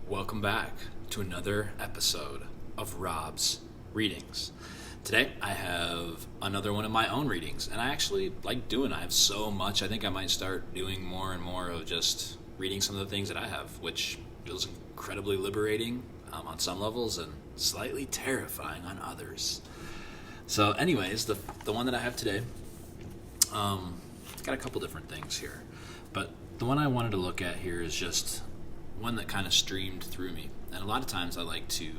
Welcome back to another episode of Rob's Readings. Today I have another one of my own readings, and I actually like doing it. I have so much, I think I might start doing more and more of just reading some of the things that I have, which feels incredibly liberating on some levels and slightly terrifying on others. So anyways, the one that I have today, got a couple different things here, but the one I wanted to look at here is just one that kind of streamed through me. And a lot of times I like to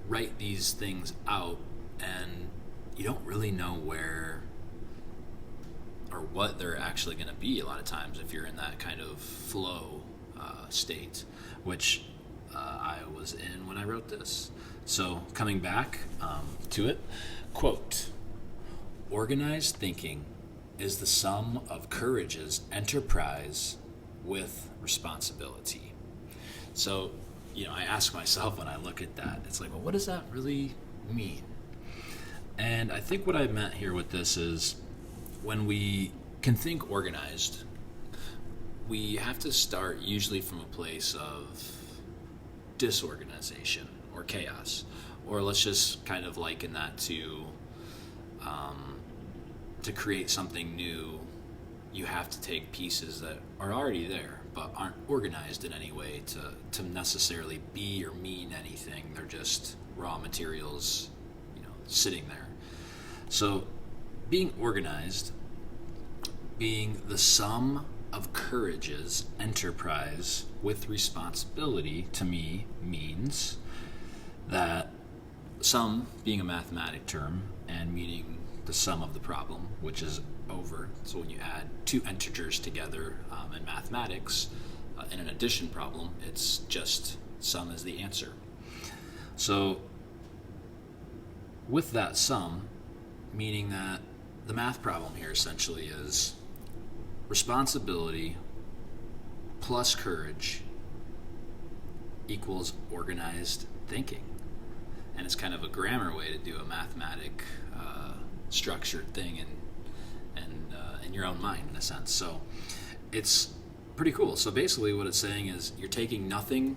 write these things out and you don't really know where or what they're actually going to be a lot of times if you're in that kind of flow state, which I was in when I wrote this. So coming back to it, quote, "Organized thinking is the sum of courage's enterprise with responsibility." So, I ask myself when I look at that, it's like, well, what does that really mean? And I think what I meant here with this is when we can think organized, we have to start usually from a place of disorganization or chaos. Or let's just kind of liken that to create something new, you have to take pieces that are already there but aren't organized in any way to necessarily be or mean anything. They're just raw materials, sitting there. So being organized, being the sum of courage's enterprise with responsibility, to me means that sum being a mathematic term and meaning the sum of the problem, which is over. So when you add two integers together in mathematics, in an addition problem, it's just sum is the answer. So with that sum, meaning that the math problem here essentially is responsibility plus courage equals organized thinking. And it's kind of a grammar way to do a mathematic structured thing in your own mind, in a sense. So it's pretty cool. So basically what it's saying is you're taking nothing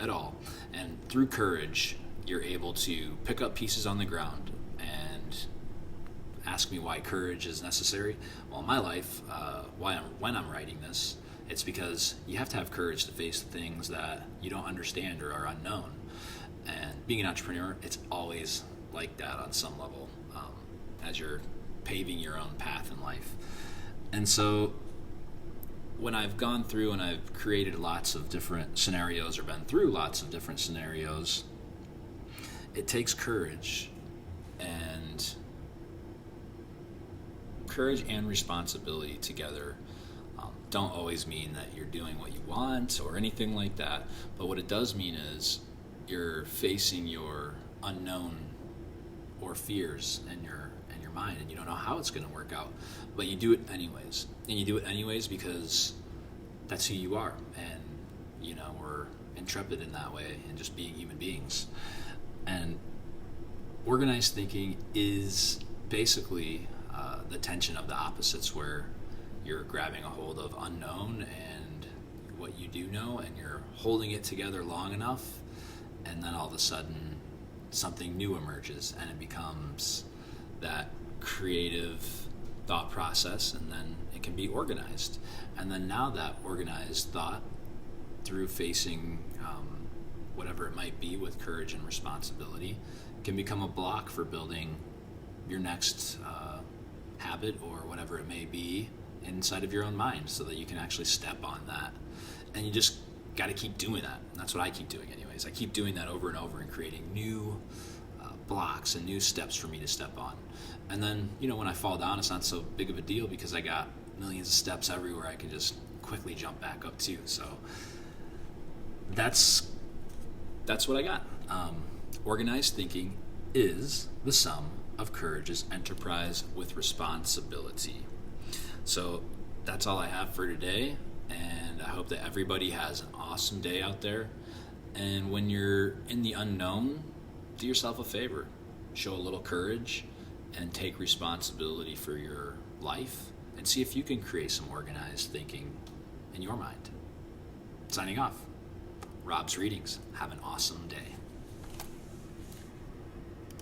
at all, and through courage you're able to pick up pieces on the ground. And ask me why courage is necessary. Well, in my life, when I'm writing this, it's because you have to have courage to face the things that you don't understand or are unknown. And being an entrepreneur, it's always like that on some level, as you're paving your own path in life. And so when I've gone through and I've created lots of different scenarios or been through lots of different scenarios, it takes courage. And courage and responsibility together don't always mean that you're doing what you want or anything like that. But what it does mean is you're facing your unknown or fears in your mind, and you don't know how it's going to work out, but you do it anyways. And you do it anyways because that's who you are, and we're intrepid in that way, and just being human beings. And organized thinking is basically the tension of the opposites, where you're grabbing a hold of unknown and what you do know, and you're holding it together long enough, and then all of a sudden something new emerges, and it becomes that creative thought process, and then it can be organized. And then now that organized thought, through facing whatever it might be with courage and responsibility, can become a block for building your next habit or whatever it may be inside of your own mind, so that you can actually step on that. And you just got to keep doing that. And that's what I keep doing anyways. I keep doing that over and over and creating new blocks and new steps for me to step on. And then, when I fall down, it's not so big of a deal because I got millions of steps everywhere I can just quickly jump back up to. So that's what I got. Organized thinking is the sum of courage's enterprise with responsibility. So that's all I have for today, and I hope that everybody has an awesome day out there. And when you're in the unknown, do yourself a favor. Show a little courage and take responsibility for your life, and see if you can create some organized thinking in your mind. Signing off. Rob's Readings. Have an awesome day.